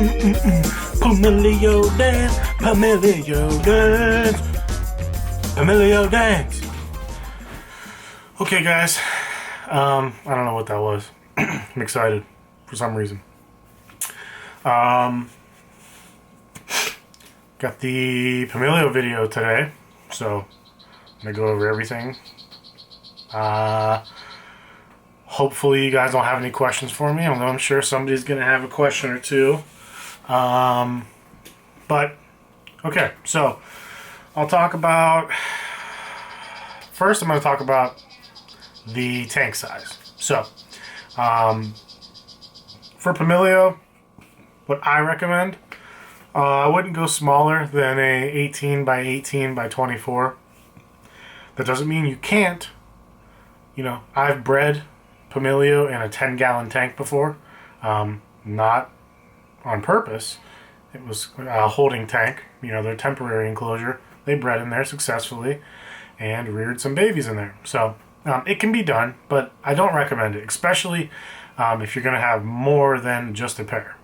Pumilio dance, Pumilio dance, Pumilio dance. Okay, guys. I don't know what that was. I'm excited for some reason. Got the Pumilio video today, so I'm gonna go over everything. Hopefully you guys don't have any questions for me, although I'm sure somebody's gonna have a question or two. But okay, so I'll talk about, first I'm going to talk about the tank size. So for Pumilio, what I recommend, I wouldn't go smaller than a 18 by 18 by 24. That doesn't mean you can't. You know, I've bred Pumilio in a 10-gallon tank before, not on purpose. It was a holding tank, you know, their temporary enclosure. They bred in there successfully and reared some babies in there. So it can be done, but I don't recommend it, especially if you're going to have more than just a pair.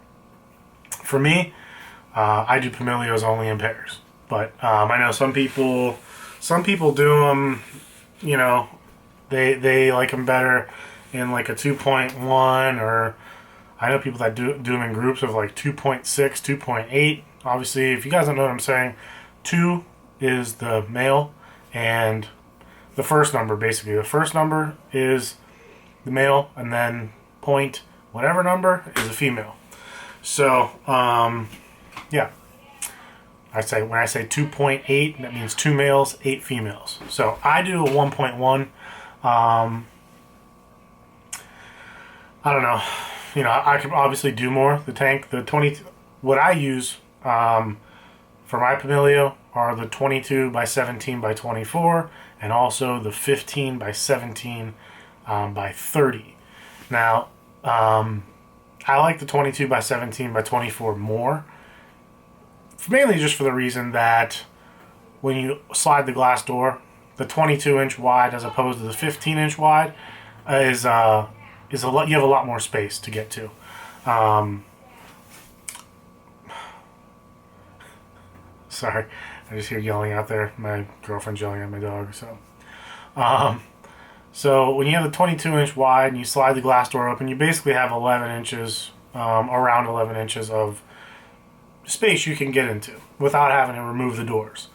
For me, I do Pumilios only in pairs, but I know some people do them, you know, they like them better in like a 2.1, or I know people that do them in groups of like 2.6, 2.8. Obviously, if you guys don't know what I'm saying, 2 is the male, and the first number, basically. The first number is the male, and then point whatever number is a female. So, yeah. When I say 2.8, that means 2 males, 8 females. So I do a 1.1. I don't know. You know, I could obviously do more. The tank, the 20, what I use for my Pumilio are the 22 by 17 by 24, and also the 15 by 17 by 30. Now, I like the 22 by 17 by 24 more, mainly just for the reason that when you slide the glass door, the 22-inch wide as opposed to the 15-inch wide is a lot. You have a lot more space to get to. Sorry, I just hear yelling out there. My girlfriend's yelling at my dog. So when you have the 22-inch wide and you slide the glass door open, you basically have 11 inches, around 11 inches of space you can get into without having to remove the doors.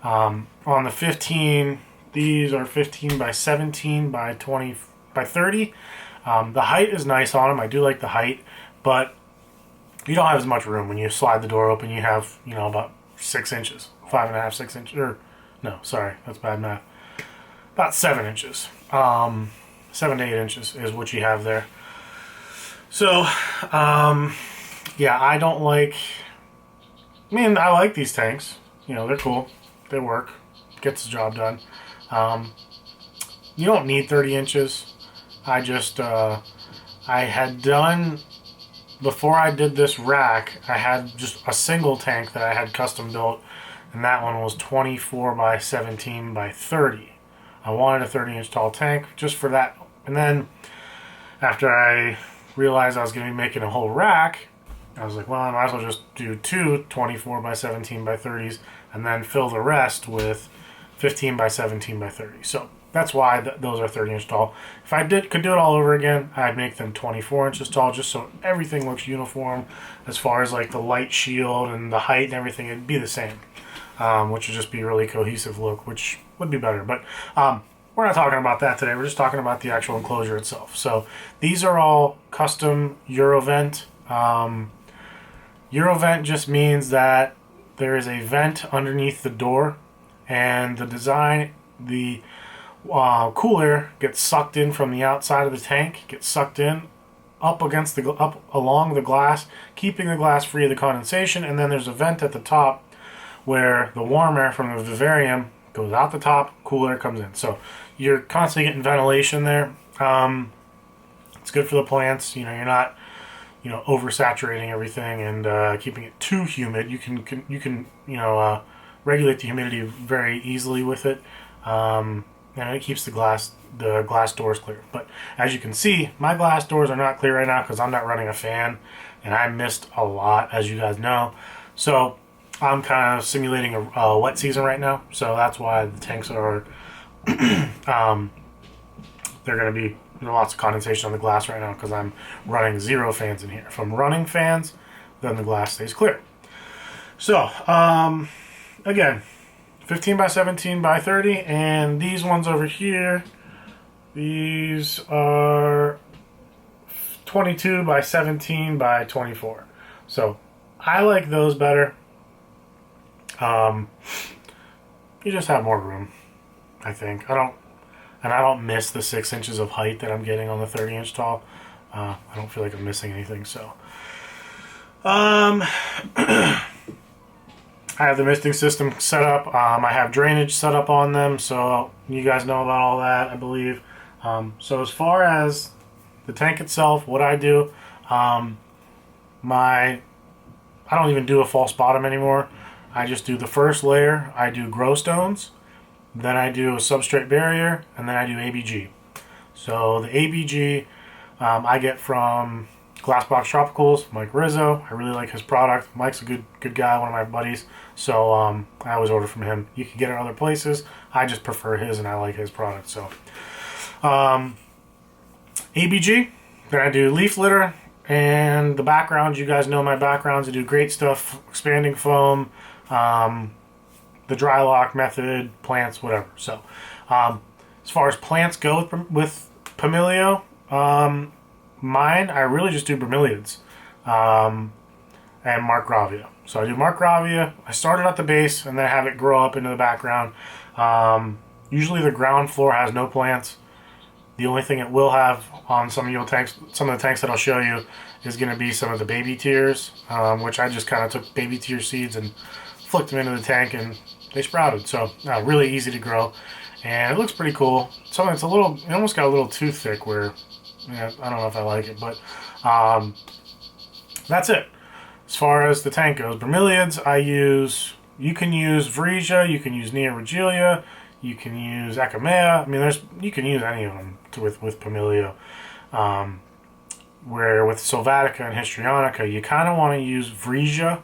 On the 15, these are 15 by 17 by 20 by 30. The height is nice on them. I do like the height, but you don't have as much room when you slide the door open. You have, you know, about 6 inches, 5.5, 6 inches, or no, sorry, that's bad math. About 7 inches, 7 to 8 inches is what you have there. So, yeah, I don't like. I mean, I like these tanks. You know, they're cool. They work. Gets the job done. You don't need 30 inches. I just, I had done, before I did this rack, I had just a single tank that I had custom built, and that one was 24 by 17 by 30. I wanted a 30-inch tall tank just for that. And then after I realized I was going to be making a whole rack, I was like, well, I might as well just do 2 24 by 17 by 30s and then fill the rest with 15 by 17 by 30. So that's why those are 30-inch tall. If I could do it all over again, I'd make them 24 inches tall, just so everything looks uniform as far as like the light shield and the height and everything. It'd be the same, which would just be a really cohesive look, which would be better. But we're not talking about that today. We're just talking about the actual enclosure itself. So these are all custom Eurovent. Eurovent just means that there is a vent underneath the door, and the design, the cool air gets sucked in from the outside of the tank, gets sucked in up along the glass, keeping the glass free of the condensation, and then there's a vent at the top where the warm air from the vivarium goes out the top, cool air comes in. So you're constantly getting ventilation there. It's good for the plants. You know, you're not, you know, oversaturating everything and keeping it too humid. You can regulate the humidity very easily with it. And it keeps the glass doors clear. But as you can see, my glass doors are not clear right now because I'm not running a fan. and I missed a lot, as you guys know. So I'm kind of simulating a wet season right now, so that's why the tanks are they're going to be lots of condensation on the glass right now because I'm running 0 fans in here. If I'm running fans, then the glass stays clear. So again, 15 by 17 by 30, and these ones over here, these are 22 by 17 by 24. So I like those better. You just have more room, I think. I don't miss the 6 inches of height that I'm getting on the 30-inch tall. I don't feel like I'm missing anything. So I have the misting system set up. I have drainage set up on them, so you guys know about all that, I believe. So as far as the tank itself, what I do, I don't even do a false bottom anymore. I just do the first layer. I do grow stones, then I do a substrate barrier, and then I do ABG. So the ABG I get from Glassbox Tropicals, Mike Rizzo. I really like his product. Mike's a good guy, one of my buddies. So I always order from him. You can get it other places. I just prefer his, and I like his product. So ABG. Then I do leaf litter and the backgrounds. You guys know my backgrounds. I do great stuff. Expanding foam, the dry lock method, plants, whatever. So as far as plants go with Pumilio, mine, I really just do Bromeliads and Markgravia. So I do Markgravia. I started at the base and then have it grow up into the background. Usually the ground floor has no plants. The only thing it will have on some of the tanks that I'll show you is going to be some of the baby tears, which I just kind of took baby tear seeds and flicked them into the tank and they sprouted. So really easy to grow, and it looks pretty cool. It almost got a little too thick where, yeah, I don't know if I like it, but that's it. As far as the tank goes, Bromeliads, you can use Vrija, you can use Neoregelia, you can use Ecomea. I mean, you can use any of them with Pumilio. Where with Sylvatica and Histrionica, you kind of want to use Vrija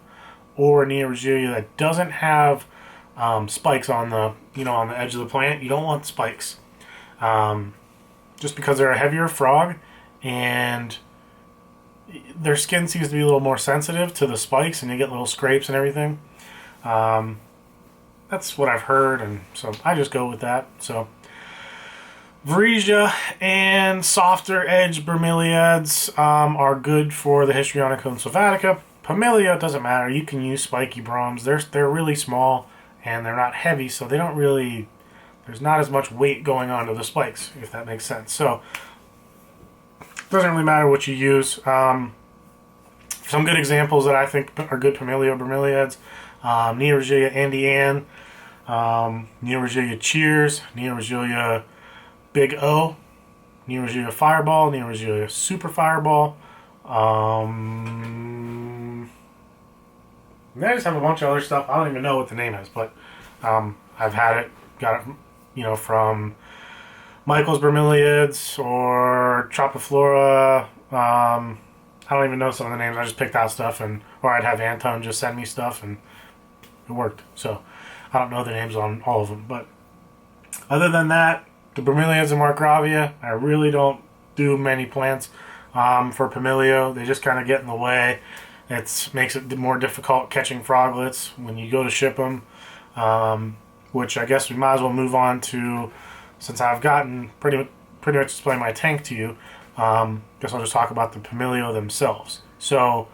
or Neoregelia that doesn't have spikes on the on the edge of the plant. You don't want spikes, just because they're a heavier frog and their skin seems to be a little more sensitive to the spikes, and you get little scrapes and everything. That's what I've heard, and so I just go with that. So Vrija and softer edge Bromeliads are good for the Histrionica and Sylvatica. Pumilio doesn't matter. You can use spiky broms. They're really small and they're not heavy, so they don't really. There's not as much weight going on to the spikes, if that makes sense. So it doesn't really matter what you use. Some good examples that I think are good Pumilio Bromeliads: Neoregelia Andy Ann, Neoregelia Cheers, Neoregelia Big O, Neoregelia Fireball, Neoregelia Super Fireball. I just have a bunch of other stuff. I don't even know what the name is, but I've had it, got it, from Michael's Bromeliads or Tropiflora. I don't even know some of the names. I just picked out stuff, or I'd have Anton just send me stuff, and it worked. So I don't know the names on all of them, but other than that, the Bromeliads and Markgravia, I really don't do many plants for Pumilio. They just kind of get in the way. It makes it more difficult catching froglets when you go to ship them, which I guess we might as well move on to, since I've gotten pretty much explained my tank to you. Guess I'll just talk about the Pumilio themselves. So,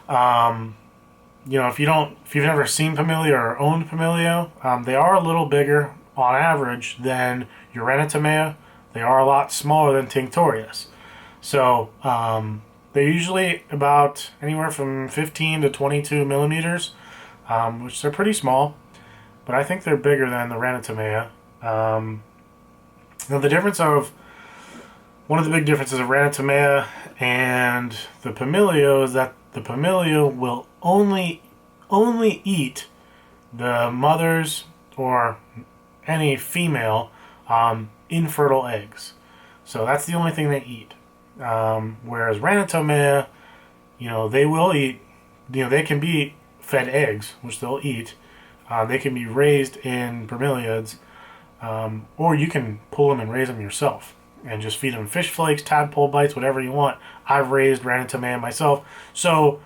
if you've never seen Pumilio or owned Pumilio, they are a little bigger on average than Uranitomea. They are a lot smaller than Tinctorius. So they're usually about anywhere from 15 to 22 millimeters, which they're pretty small, but I think they're bigger than the Ranitomea. Now one of the big differences of Ranitomea and the Pumilio is that the Pumilio will only eat the mothers or any female infertile eggs. So that's the only thing they eat. Whereas Ranitomea they will eat, they can be fed eggs, which they'll eat. They can be raised in bromeliads, or you can pull them and raise them yourself and just feed them fish flakes, tadpole bites, whatever you want. I've raised Ranitomea myself. So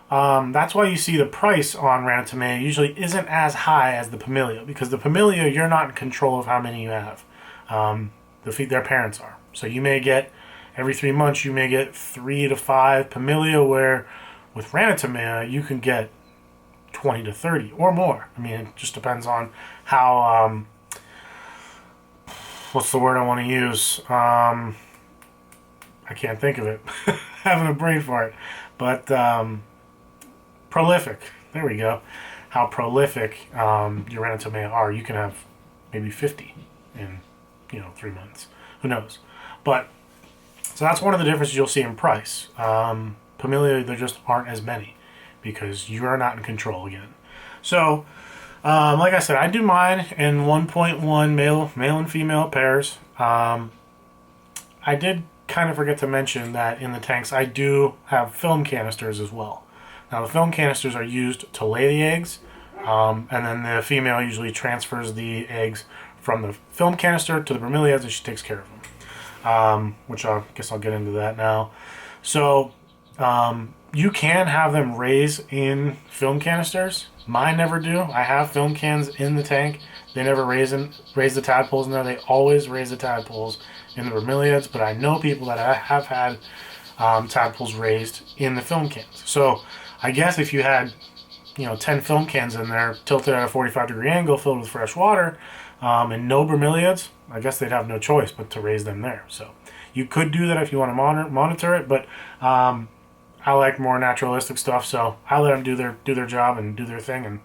that's why you see the price on Ranitomea usually isn't as high as the Pumilio, because the Pumilio, you're not in control of how many you have. Their parents are. So you may get, every 3 months, you may get 3 to 5 Pumilio, where with Ranitomea, you can get 20 to 30 or more. I mean, it just depends on how, what's the word I want to use? I can't think of it. Having a brain fart. But prolific. There we go. How prolific your Ranitomea are. You can have maybe 50 in 3 months. Who knows? But so that's one of the differences you'll see in price. Pumilio, there just aren't as many because you are not in control again. So, like I said, I do mine in 1.1 male and female pairs. I did kind of forget to mention that in the tanks I do have film canisters as well. Now the film canisters are used to lay the eggs, and then the female usually transfers the eggs from the film canister to the bromeliads, and she takes care of them. Which I guess I'll get into that now. So you can have them raise in film canisters. Mine never do. I have film cans in the tank. They never raise the tadpoles in there. They always raise the tadpoles in the bromeliads, but I know people that have had tadpoles raised in the film cans. So I guess if you had 10 film cans in there tilted at a 45-degree angle filled with fresh water, and no bromeliads, I guess they'd have no choice but to raise them there. So you could do that if you want to monitor it, but I like more naturalistic stuff, so I let them do their job and do their thing, and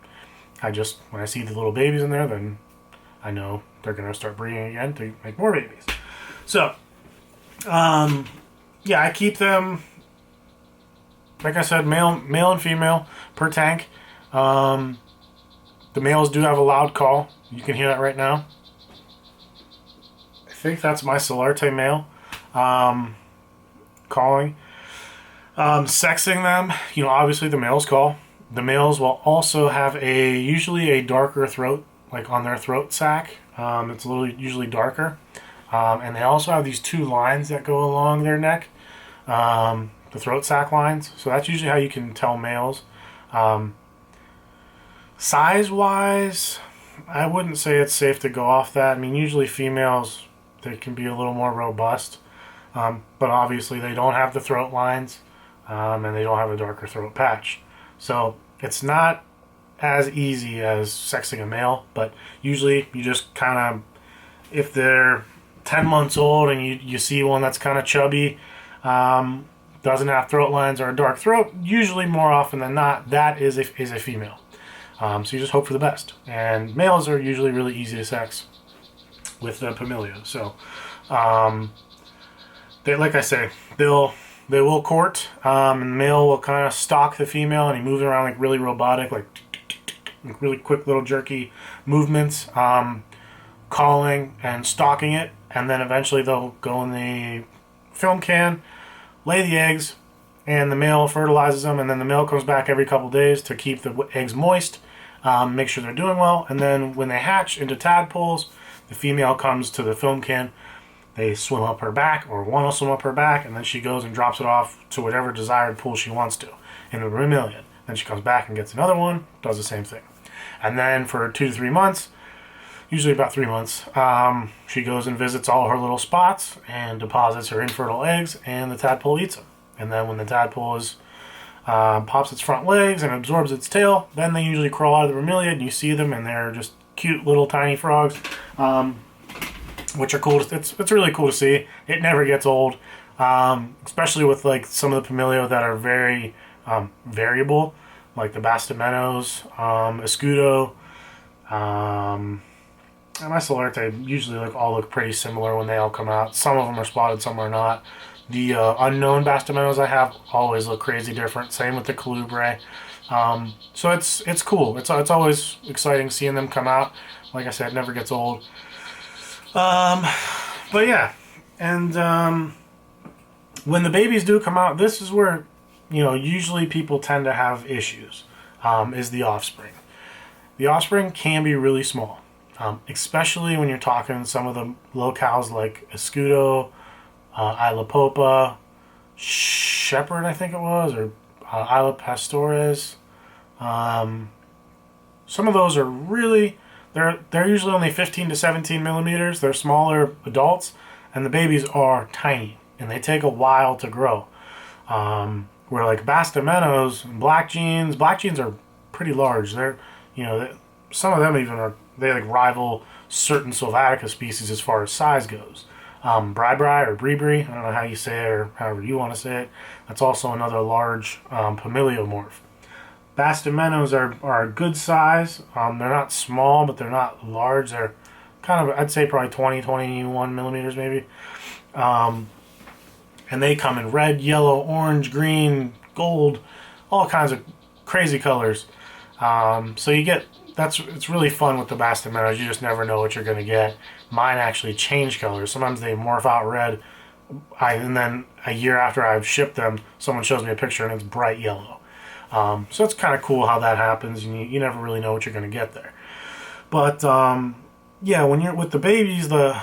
when I see the little babies in there, then I know they're going to start breeding again to make more babies. So, yeah, I keep them, like I said, male and female per tank. The males do have a loud call. You can hear that right now. I think that's my Solarte male calling. Sexing them, obviously the males call. The males will also have usually a darker throat, like on their throat sac. It's usually darker. And they also have these 2 lines that go along their neck, the throat sac lines. So that's usually how you can tell males. Size-wise, I wouldn't say it's safe to go off that. I mean, usually females, they can be a little more robust. But obviously they don't have the throat lines, and they don't have a darker throat patch. So it's not as easy as sexing a male, but usually you just kind of, if they're 10 months old and you see one that's kind of chubby, doesn't have throat lines or a dark throat, usually more often than not, that is a female. So you just hope for the best. And males are usually really easy to sex with the Pumilio. So, like I say, they will court, and the male will kind of stalk the female, and he moves around like really robotic, like really quick little jerky movements, calling and stalking it, and then eventually they'll go in the film can, lay the eggs, and the male fertilizes them, and then the male comes back every couple days to keep the eggs moist, make sure they're doing well, and then when they hatch into tadpoles, the female comes to the film can. They swim up her back, or one will swim up her back, and then she goes and drops it off to whatever desired pool she wants to in the bromeliad. Then she comes back and gets another one, does the same thing. And then for 2 to 3 months, usually about 3 months, she goes and visits all her little spots and deposits her infertile eggs, and the tadpole eats them. And then when the tadpole pops its front legs and absorbs its tail, then they usually crawl out of the bromeliad, and you see them, and they're just cute little tiny frogs. Which are cool. It's really cool to see. It never gets old, especially with like some of the Pumilio that are very variable, like the Bastimentos, Escudo, and my Solarte usually all look pretty similar when they all come out. Some of them are spotted, some are not. The unknown Bastimentos I have always look crazy different. Same with the Colubre. So it's cool. It's always exciting seeing them come out. Like I said, it never gets old. But yeah, and when the babies do come out, this is where usually people tend to have issues, is the offspring. The offspring can be really small, especially when you're talking some of the locales like Escudo, Isla Popa, Shepherd, I think it was, or Isla Pastores. Some of those are really, they're usually only 15 to 17 millimeters. They're smaller adults, and the babies are tiny, and they take a while to grow. Where like Bastimentos and black jeans are pretty large. They're, some of them even they like rival certain Sylvatica species as far as size goes. Bri-bri or Bri-bri, I don't know how you say it or however you want to say it. That's also another large pumiliomorph. Bastimentos are a good size. They're not small, but they're not large. They're kind of, I'd say probably 20, 21 millimeters maybe. And they come in red, yellow, orange, green, gold, all kinds of crazy colors. So it's really fun with the Bastimentos. You just never know what you're going to get. Mine actually change colors. Sometimes they morph out red, and then a year after I've shipped them, someone shows me a picture and it's bright yellow. So it's kind of cool how that happens, and you never really know what you're going to get there. But yeah, when you're with the babies, the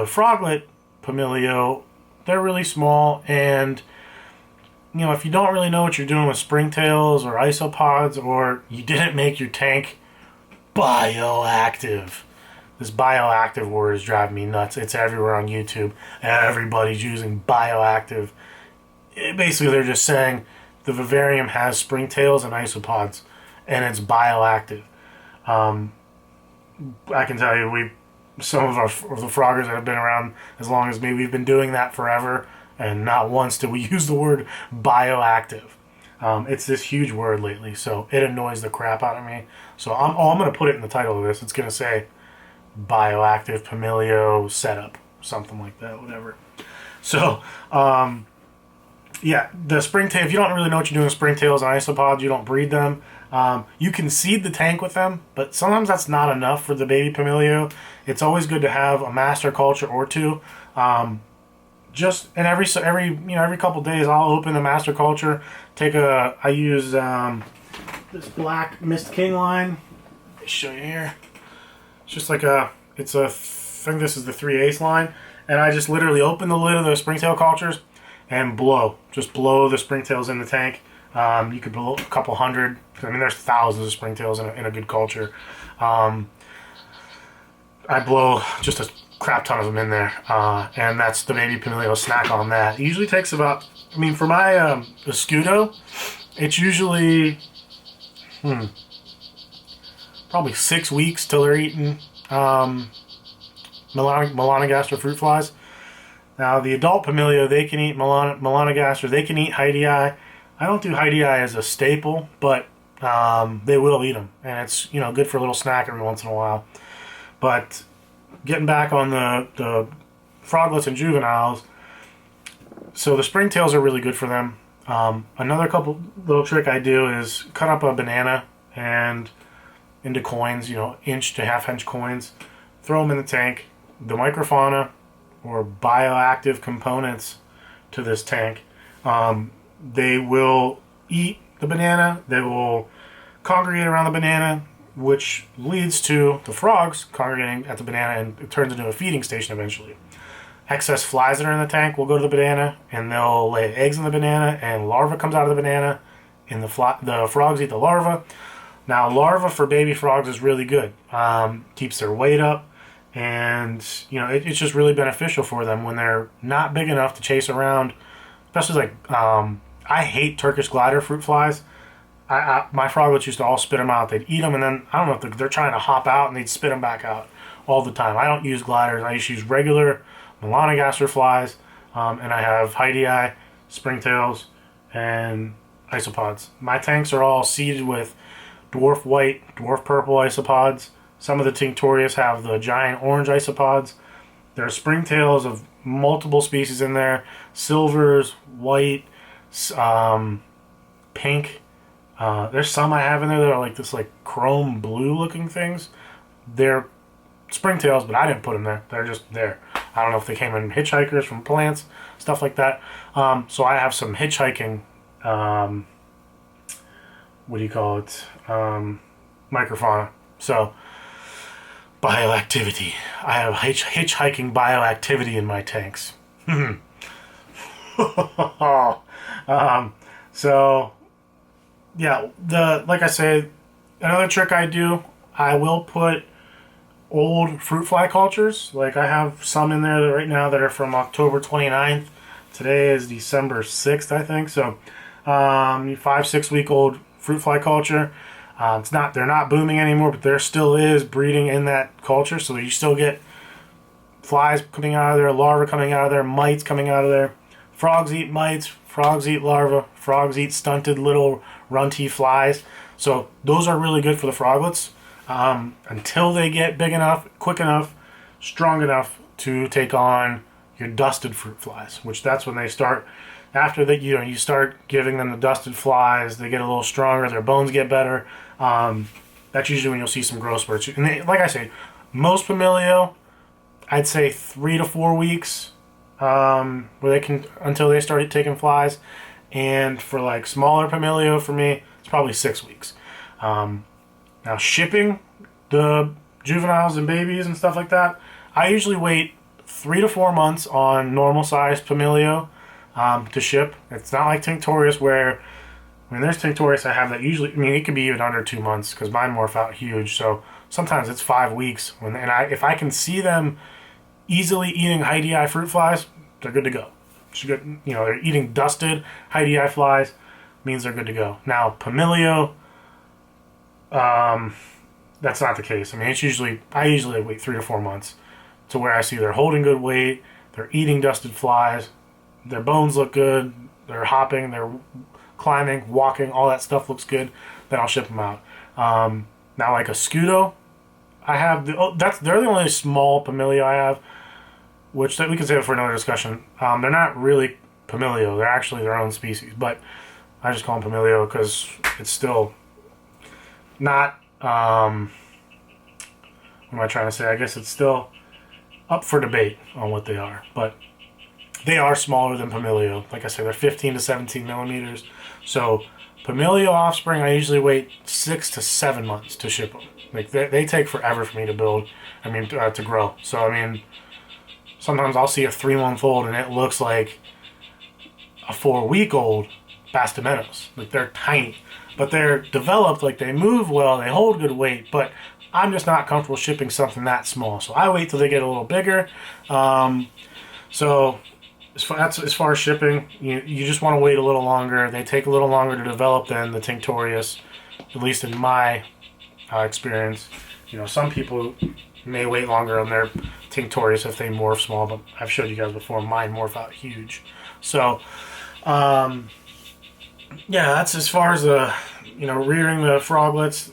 Froglet Pumilio, they're really small, and if you don't really know what you're doing with Springtails or ISOPODS, or you didn't make your tank bioactive. This bioactive word is driving me nuts. It's everywhere on YouTube. Everybody's using bioactive. Basically, they're just saying the vivarium has Springtails and ISOPODS, and it's bioactive. I can tell you, some of the froggers that have been around as long as me, we've been doing that forever, and not once did we use the word bioactive. It's this huge word lately, so it annoys the crap out of me. So I'm going to put it in the title of this. It's going to say Bioactive Pumilio Setup, something like that, whatever. So, yeah, the Springtail, if you don't really know what you're doing with Springtails and isopods, you don't breed them. You can seed the tank with them, but sometimes that's not enough for the baby Pumilio. It's always good to have a master culture or two. Just and every couple days, I'll open the master culture. I use this black Mist King line. Let me show you here. It's just like I think this is the 3/8 line, and I just literally open the lid of the Springtail cultures and just blow the Springtails in the tank. You could blow a couple hundred. I mean, there's thousands of Springtails in a good culture. I blow just a crap ton of them in there, and that's the baby Pumilio snack on that. It usually takes about, for my Escudo, it's usually probably 6 weeks till they're eating melanogaster fruit flies. Now, the adult Pumilio, they can eat melanogaster, they can eat Hydei. I don't do Hydei as a staple, but they will eat them, and it's good for a little snack every once in a while. But getting back on the froglets and juveniles, so the Springtails are really good for them. Another little trick I do is cut up a banana and into coins, inch to half-inch coins, throw them in the tank. The microfauna or bioactive components to this tank, they will eat the banana, they will congregate around the banana, which leads to the frogs congregating at the banana, and it turns into a feeding station eventually. Excess flies that are in the tank will go to the banana, and they'll lay eggs in the banana, and larva comes out of the banana, and the frogs eat the larva. Now, larva for baby frogs is really good. Keeps their weight up, and it's just really beneficial for them when they're not big enough to chase around. Especially I hate Turkish glider fruit flies. My froglets used to all spit them out. They'd eat them, and then I don't know if they're trying to hop out, and they'd spit them back out all the time. I don't use gliders. I just use regular melanogaster flies, and I have Hydei, Springtails, and isopods. My tanks are all seeded with dwarf white, dwarf purple isopods. Some of the Tinctorius have the giant orange isopods. There are Springtails of multiple species in there. Silvers, white, pink. There's some I have in there that are like this chrome blue looking things. They're Springtails, but I didn't put them there. They're just there. I don't know if they came in hitchhikers from plants, stuff like that. So I have some hitchhiking what do you call it? Microfauna. So, bioactivity. I have hitchhiking bioactivity in my tanks. So, yeah, like I said, another trick I do, I will put old fruit fly cultures. Like I have some in there right now that are from October 29th. Today is December 6th, I think. So 5-6 week old fruit fly culture. They're not booming anymore, but there still is breeding in that culture. So you still get flies coming out of there, larvae coming out of there, mites coming out of there. Frogs eat mites, frogs eat larvae, frogs eat stunted little runty flies. So those are really good for the froglets until they get big enough, quick enough, strong enough to take on your dusted fruit flies, which that's when they start. After that, you start giving them the dusted flies, they get a little stronger, their bones get better. That's usually when you'll see some growth spurts. And like I say, most Pumilio, I'd say 3 to 4 weeks where they can until they start taking flies. And for like smaller Pumilio, for me, it's probably 6 weeks. Now shipping the juveniles and babies and stuff like that, I usually wait 3 to 4 months on normal sized Pumilio to ship. It's not like Tinctorius where, there's Tinctorius I have that usually, it can be even under 2 months because mine morph out huge. So sometimes it's 5 weeks. If I can see them easily eating high DI fruit flies, they're good to go. They're eating dusted high DI flies, means they're good to go. Now Pumilio, that's not the case. I usually wait 3 to 4 months to where I see they're holding good weight, they're eating dusted flies, their bones look good, they're hopping, they're climbing, walking, all that stuff looks good. Then I'll ship them out. Now like a Scudo, they're the only small Pumilio I have, which we can save for another discussion. They're not really Pumilio, they're actually their own species, but I just call them Pumilio because it's still not, what am I trying to say? I guess it's still up for debate on what they are, but they are smaller than Pumilio. Like I said, they're 15 to 17 millimeters. So Pumilio offspring, I usually wait 6 to 7 months to ship them. Like they take forever for me to build, to grow. So sometimes I'll see a 3-month-old and it looks like a 4-week-old Bastimentos. Like they're tiny, but they're developed, like they move well, they hold good weight, but I'm just not comfortable shipping something that small. So I wait till they get a little bigger. So as far as shipping, you just want to wait a little longer. They take a little longer to develop than the Tinctorius, at least in my experience. Some people may wait longer on their Tinctorius if they morph small, but I've showed you guys before, mine morph out huge. So, yeah, that's as far as the, rearing the froglets.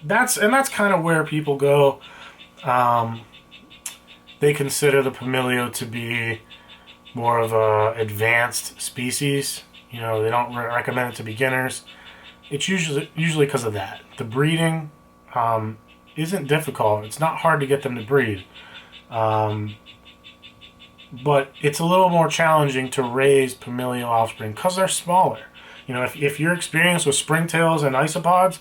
That's kind of where people go. They consider the Pumilio to be more of a advanced species. They don't recommend it to beginners. It's usually because of that. The breeding isn't difficult. It's not hard to get them to breed. But it's a little more challenging to raise Pumilio offspring because they're smaller. If you're experienced with Springtails and ISOPODS,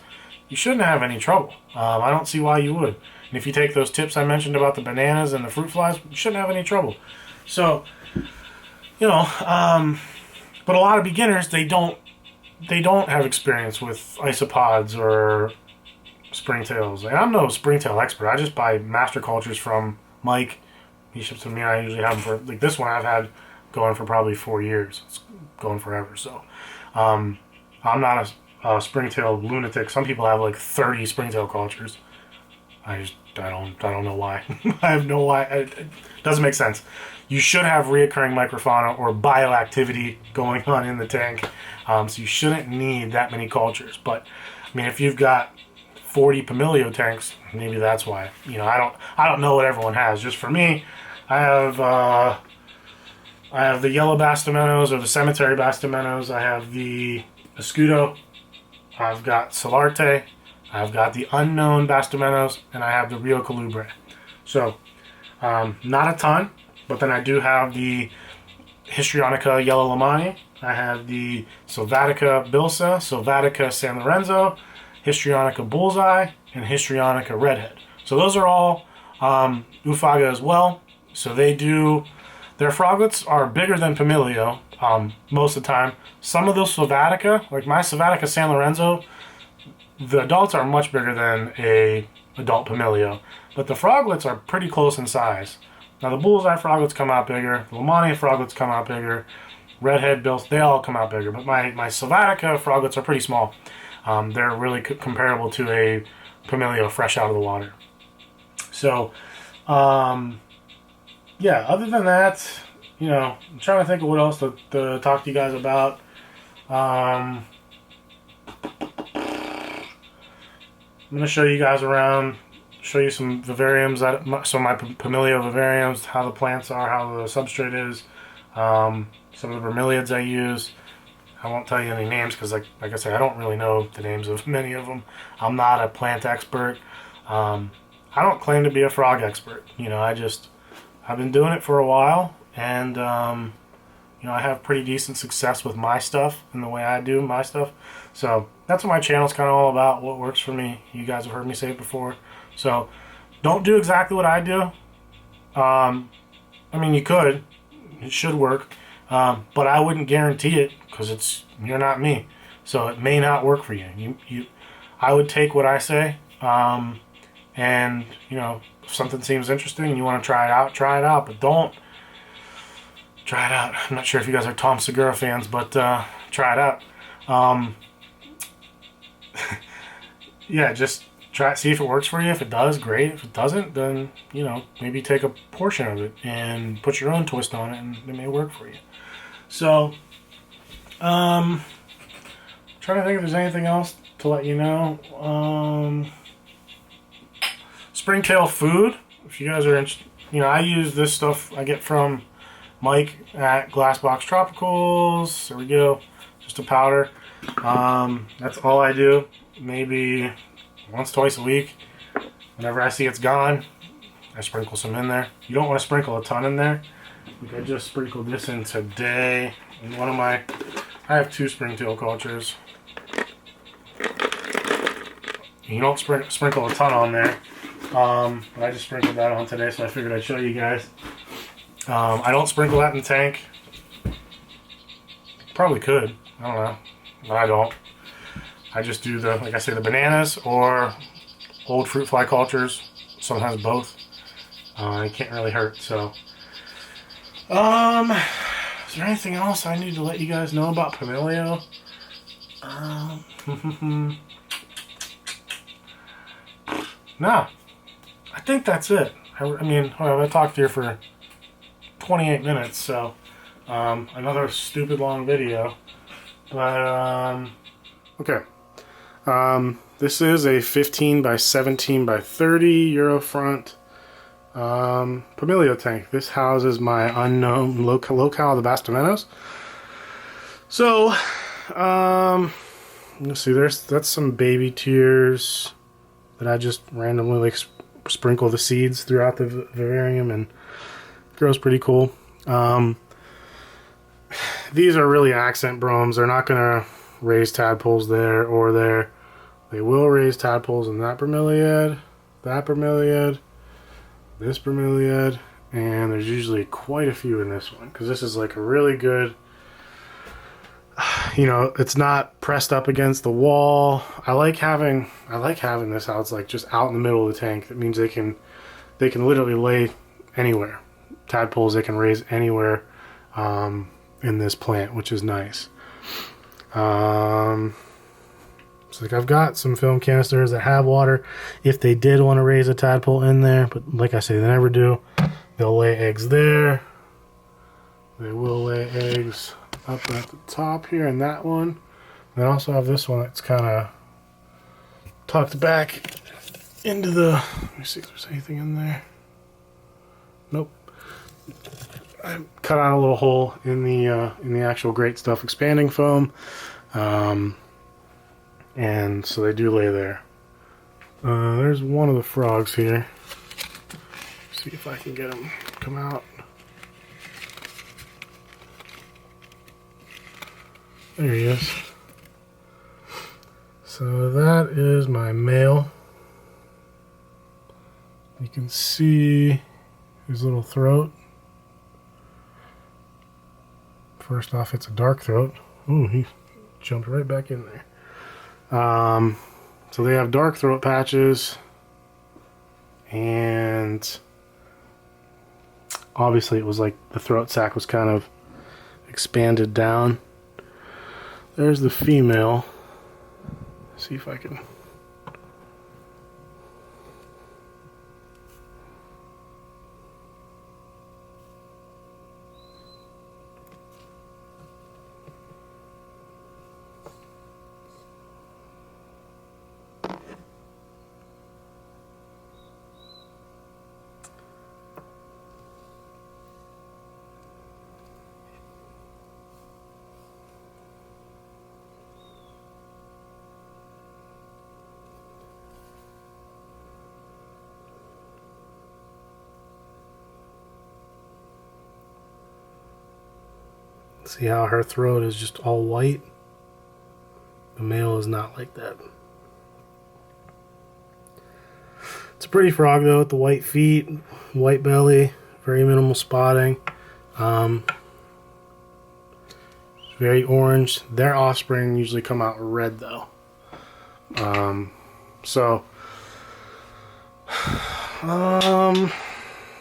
you shouldn't have any trouble. I don't see why you would. And if you take those tips I mentioned about the bananas and the fruit flies, you shouldn't have any trouble. So, but a lot of beginners, they don't have experience with isopods or springtails. And I'm no springtail expert. I just buy master cultures from Mike. He ships them to me. I usually have them for, like this one I've had going for probably 4 years. It's going forever. So, I'm not a springtail lunatic. Some people have like 30 springtail cultures. I don't know why. I have no why. It doesn't make sense. You should have reoccurring microfauna or bioactivity going on in the tank. So you shouldn't need that many cultures. But if you've got 40 Pumilio tanks, maybe that's why. I don't know what everyone has. Just for me, I have the yellow Bastimentos or the cemetery Bastimentos. I have the Escudo. I've got Solarte. I've got the unknown Bastimentos, and I have the Rio Colubre. So, not a ton, but then I do have the Histrionica yellow LEHMANNI. I have the Sylvatica bilsa, Sylvatica San Lorenzo, Histrionica bullseye, and Histrionica redhead. So those are all OOPHAGA as well. So they do, their froglets are bigger than Pumilio most of the time. Some of those Sylvatica, like my Sylvatica San Lorenzo, the adults are much bigger than a adult Pumilio, but the froglets are pretty close in size. Now the bullseye froglets come out bigger, the LEHMANNI froglets come out bigger, redhead bills, they all come out bigger, but my Sylvatica froglets are pretty small. They're really comparable to a Pumilio fresh out of the water. So, yeah, other than that, you know, I'm trying to think of what else to talk to you guys about. I'm going to show you guys around, show you some vivariums, some of my Pumilio vivariums, how the plants are, how the substrate is, some of the bromeliads I use. I won't tell you any names because, like I said, I don't really know the names of many of them. I'm not a plant expert. I don't claim to be a frog expert. You know, I've been doing it for a while, and you know, I have pretty decent success with my stuff and the way I do my stuff. So that's what my channel's kind of all about, what works for me. You guys have heard me say it before. So don't do exactly what I do. I mean, you could. It should work. But I wouldn't guarantee it because you're not me. So it may not work for you. I would take what I say. And, you know, if something seems interesting and you want to try it out. But don't try it out. I'm not sure if you guys are Tom Segura fans, but try it out. Yeah, just try it, see if it works for you. If it does, great. If it doesn't, then, you know, maybe take a portion of it and put your own twist on it, and it may work for you. So, trying to think if there's anything else to let you know. Springtail food. If you guys are interested, you know, I use this stuff I get from Mike at Glassbox Tropicals. There we go. Just a powder. That's all I do. Maybe once, twice a week. Whenever I see it's gone, I sprinkle some in there. You don't want to sprinkle a ton in there. Like I just sprinkled this in today. And I have 2 Springtail cultures. You don't sprinkle a ton on there. But I just sprinkled that on today, so I figured I'd show you guys. I don't sprinkle that in the tank. Probably could. I don't know. But I don't. I just do like I say, the bananas or old fruit fly cultures. Sometimes both. It can't really hurt, so. Is there anything else I need to let you guys know about Pumilio? No. I think that's it. I mean, I talked here for 28 minutes, so another stupid long video. But, okay. This is a 15 by 17 by 30 Eurofront Pumilio tank. This houses my unknown locale of the Bastimentos. So, let's see, that's some baby tears that I just randomly like sprinkle the seeds throughout the vivarium, and it grows pretty cool. These are really accent bromes. They're not going to raise tadpoles there or there. They will raise tadpoles in that bromeliad, this bromeliad, and there's usually quite a few in this one because this is like a really good, you know, it's not pressed up against the wall. I like having this out. It's like just out in the middle of the tank. That means they can literally lay anywhere. Tadpoles they can raise anywhere in this plant, which is nice. So like I've got some film canisters that have water if they did want to raise a tadpole in there, but like I say, they never do. They'll lay eggs there. They will lay eggs up at the top here in that one. And I also have this one that's kind of tucked back into the, let me see if there's anything in there. Nope. I cut out a little hole in the actual Great Stuff expanding foam. And so they do lay there. There's one of the frogs here. See if I can get him to come out. There he is. So that is my male. You can see his little throat. First off, it's a dark throat. Ooh, he jumped right back in there. So they have dark throat patches, and obviously it was like the throat sac was kind of expanded down. There's the female. See if I can. See how her throat is just all white? The male is not like that. It's a pretty frog though, with the white feet, white belly, very minimal spotting. Very orange. Their offspring usually come out red though.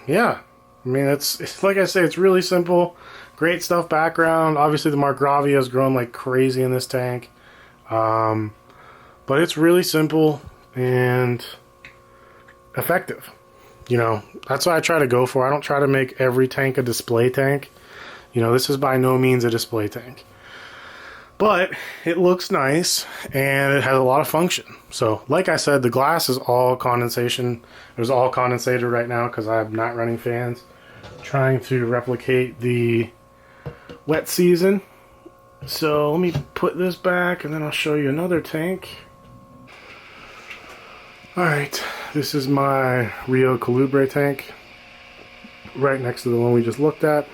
Yeah. I mean, it's like I say, it's really simple. Great stuff background. Obviously the Margravia has grown like crazy in this tank. But it's really simple and effective. You know, that's what I try to go for. I don't try to make every tank a display tank. You know, this is by no means a display tank. But it looks nice and it has a lot of function. So, like I said, the glass is all condensation. It was all condensated right now because I'm not running fans. Trying to replicate the wet season. So let me put this back and then I'll show you another tank. Alright, this is my Rio Colubre tank, right next to the one we just looked at.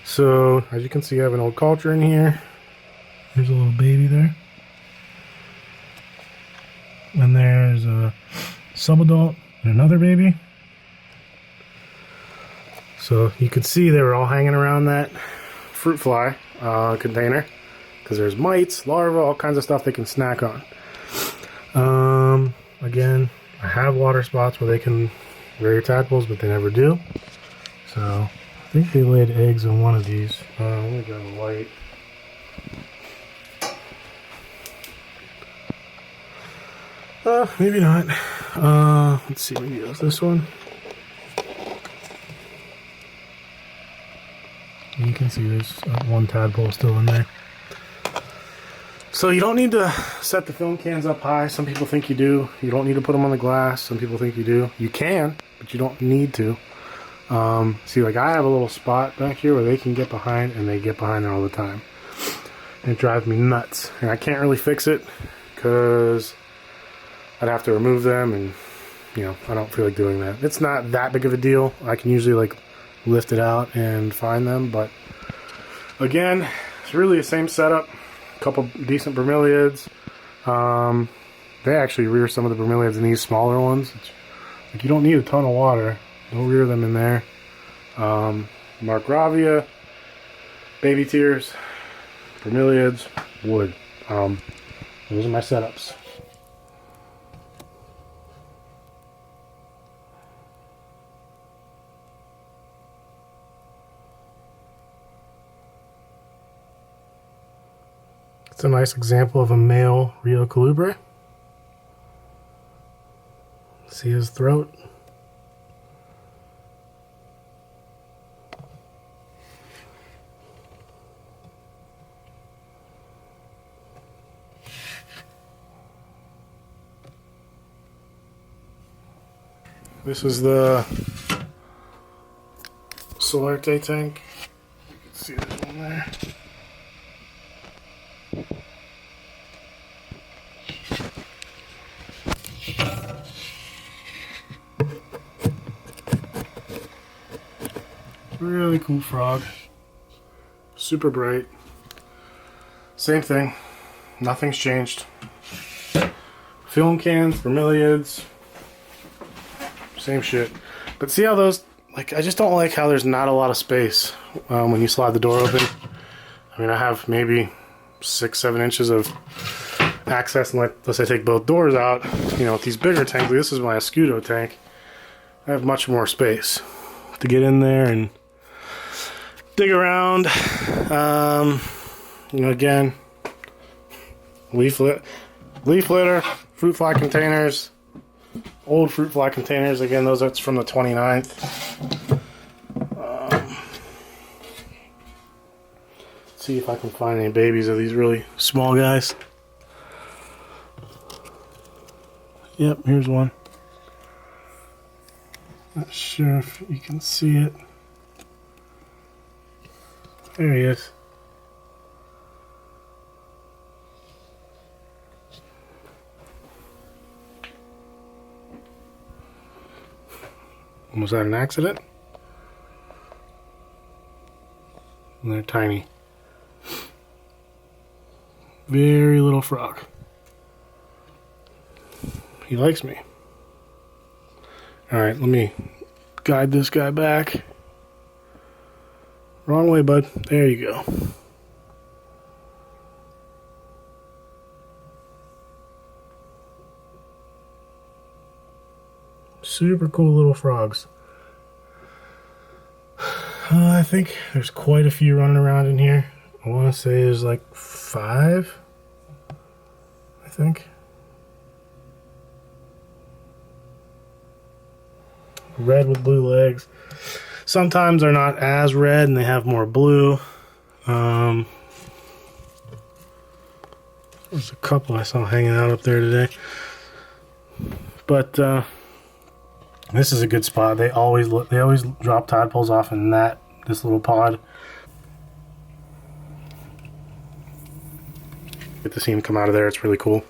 So as you can see, I have an old culture in here. There's a little baby there. And there's a subadult and another baby. So you can see they were all hanging around that fruit fly container because there's mites, larvae, all kinds of stuff they can snack on. Again, I have water spots where they can rear tadpoles, but they never do. So I think they laid eggs in one of these. Let me go to light. Maybe not. Let's see, maybe it was this one. You can see there's one tadpole still in there. So you don't need to set the film cans up high. Some people think you do. You don't need to put them on the glass. Some people think you do. You can, but you don't need to. See, like I have a little spot back here where they can get behind, and they get behind there all the time. And it drives me nuts. And I can't really fix it because I'd have to remove them, and you know, I don't feel like doing that. It's not that big of a deal. I can usually like lift it out and find them, but again, it's really the same setup. A couple decent Bromeliads. They actually rear some of the Bromeliads in these smaller ones. Like, you don't need a ton of water. Don't rear them in there. Margravia, baby tears, Bromeliads, wood. Those are my setups. It's a nice example of a male Rio Colubre. See his throat? This is the Sylvatica tank. You can see there's one there. Really cool frog. Super bright. Same thing. Nothing's changed. Film cans, Bromeliads, same shit. But see how those, like, I just don't like how there's not a lot of space when you slide the door open. I mean, I have maybe 6-7 inches of access unless I take both doors out. You know, with these bigger tanks, this is my Escudo tank, I have much more space to get in there and dig around. You know, again, leaf litter, fruit fly containers, old fruit fly containers. Again, that's from the 29th. See if I can find any babies of these really small guys. Yep, here's one. Not sure if you can see it. There he is. Was that an accident? And they're tiny. Very little frog. He likes me. Alright, let me guide this guy back. Wrong way, bud. There you go. Super cool little frogs. I think there's quite a few running around in here. I want to say there's like 5, I think. Red with blue legs. Sometimes they're not as red and they have more blue. There's a couple I saw hanging out up there today. But this is a good spot. They always drop tadpoles off in this little pod. Get to see him come out of there. It's really cool.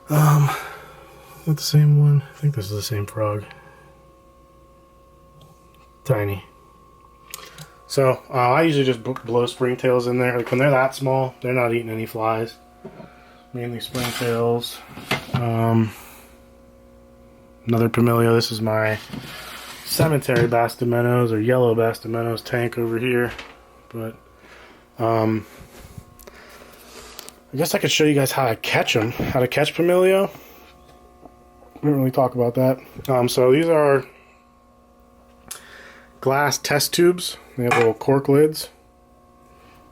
Not the same one. I think this is the same frog. Tiny. So I usually just blow springtails in there. Like when they're that small, they're not eating any flies. Mainly springtails. Another Pumilio. This is my cemetery bastimentos or yellow bastimentos tank over here. But I guess I could show you guys how to catch them. How to catch Pumilio. We didn't really talk about that. So these are glass test tubes. They have little cork lids.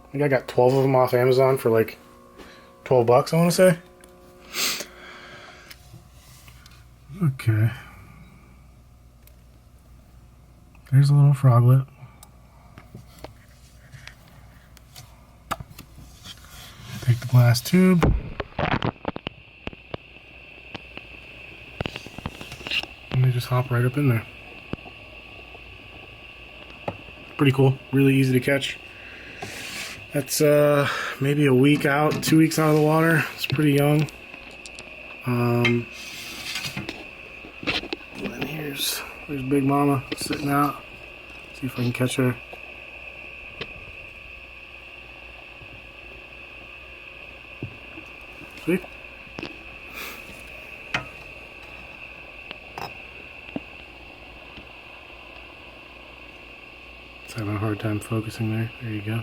I think I got 12 of them off Amazon for like 12 bucks, I want to say. Okay. There's a little froglet. Take the glass tube. And they just hop right up in there. Pretty cool. Really easy to catch. That's maybe a week out, 2 weeks out of the water. It's pretty young. And then there's Big Mama sitting out. See if I can catch her. See? It's having a hard time focusing there. There you go.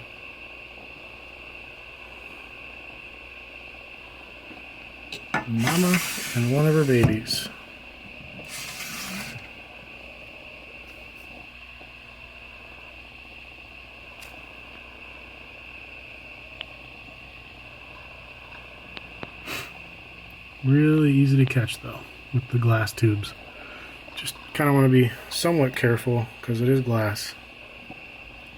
Mama and one of her babies. Really easy to catch though with the glass tubes. Just kind of want to be somewhat careful because it is glass.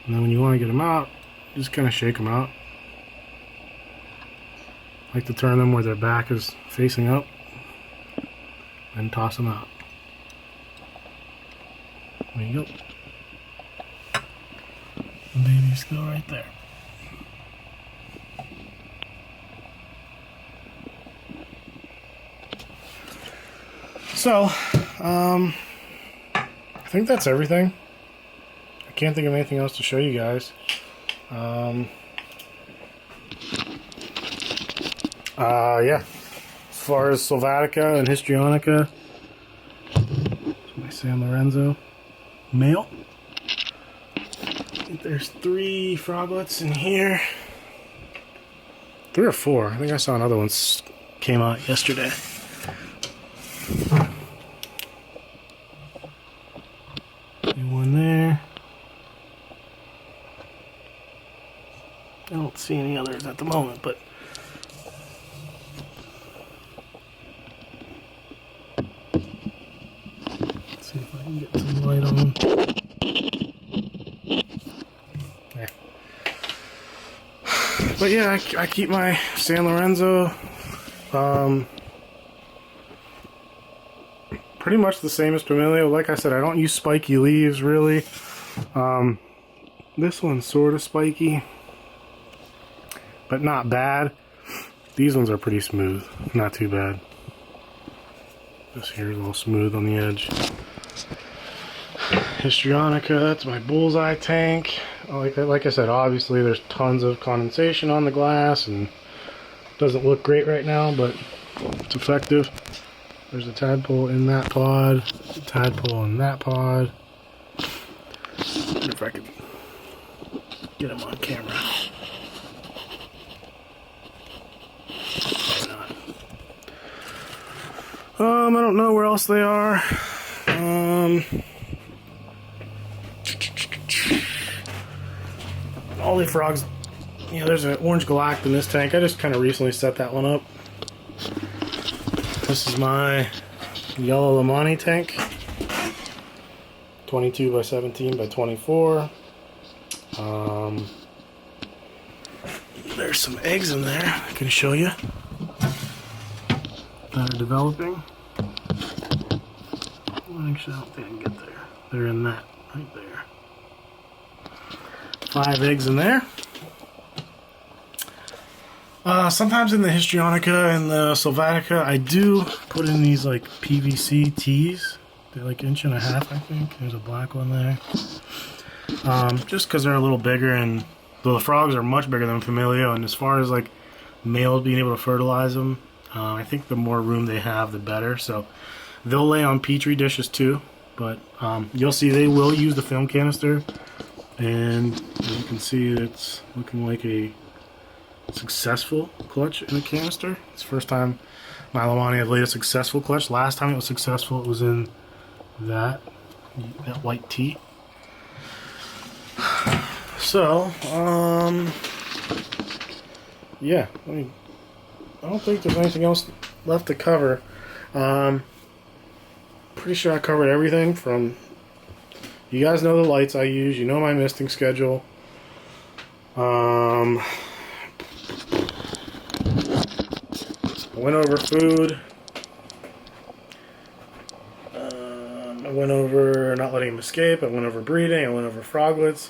And then when you want to get them out, just kind of shake them out. I like to turn them where their back is facing up and toss them out. There you go. The baby's still right there. So, I think that's everything. I can't think of anything else to show you guys. Yeah. As far as Sylvatica and Histrionica, my San Lorenzo male. I think there's 3 froglets in here. 3 or 4. I think I saw another one came out yesterday. One there. I don't see any others at the moment, but let's see if I can get some light on them. There. But yeah, I keep my San Lorenzo pretty much the same as Pumilio. Like I said, I don't use spiky leaves really. This one's sort of spiky, but not bad. These ones are pretty smooth, not too bad. This here is a little smooth on the edge. Histrionica, that's my bullseye tank. Like I said, obviously there's tons of condensation on the glass and it doesn't look great right now, but it's effective. There's a tadpole in that pod, a tadpole in that pod. If I could get him on camera. I don't know where else they are. All the frogs. Yeah, there's an orange galact in this tank. I just kind of recently set that one up. This is my yellow LEHMANNI tank. 22 by 17 by 24. There's some eggs in there I can show you that are developing. Actually, I don't think I can get there. They're in that right there. 5 eggs in there. Sometimes in the Histrionica and the Sylvatica, I do put in these like PVC tees. They're like 1.5 inches, I think. There's a black one there. Just because they're a little bigger, and the frogs are much bigger than Pumilio, and as far as like males being able to fertilize them, I think the more room they have, the better. So they'll lay on petri dishes too, but you'll see they will use the film canister, and as you can see, it's looking like a successful clutch in the canister. It's the first time my LEHMANNI had laid a successful clutch. Last time it was successful, it was in that white tea. So, yeah, I don't think there's anything else left to cover. Pretty sure I covered everything from, you guys know the lights I use, you know my misting schedule. I went over food. I went over not letting them escape. I went over breeding. I went over froglets.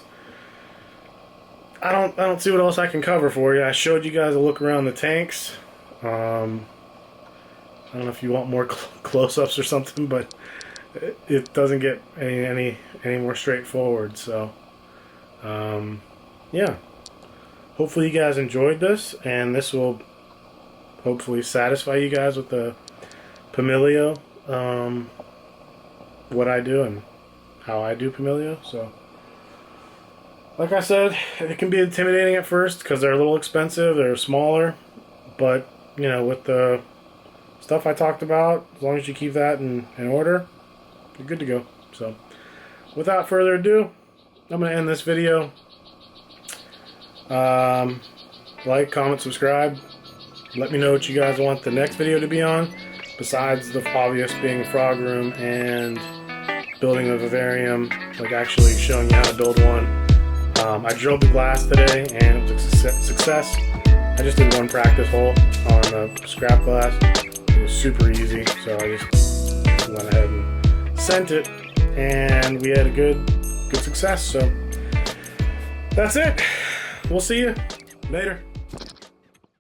I don't see what else I can cover for you. I showed you guys a look around the tanks. I don't know if you want more close-ups or something, but it doesn't get any more straightforward. So, yeah. Hopefully you guys enjoyed this, and this will hopefully satisfy you guys with the Pumilio, what I do and how I do Pumilio. So, like I said, it can be intimidating at first because they're a little expensive, they're smaller, but you know, with the stuff I talked about, as long as you keep that in order, you're good to go. So, without further ado, I'm going to end this video. Like, comment, subscribe. Let me know what you guys want the next video to be on, besides the obvious being frog room and building a vivarium, like actually showing you how to build one. I drilled the glass today and it was a success. I just did one practice hole on the scrap glass. It was super easy, so I just went ahead and sent it, and we had a good success. So that's it. We'll see you later.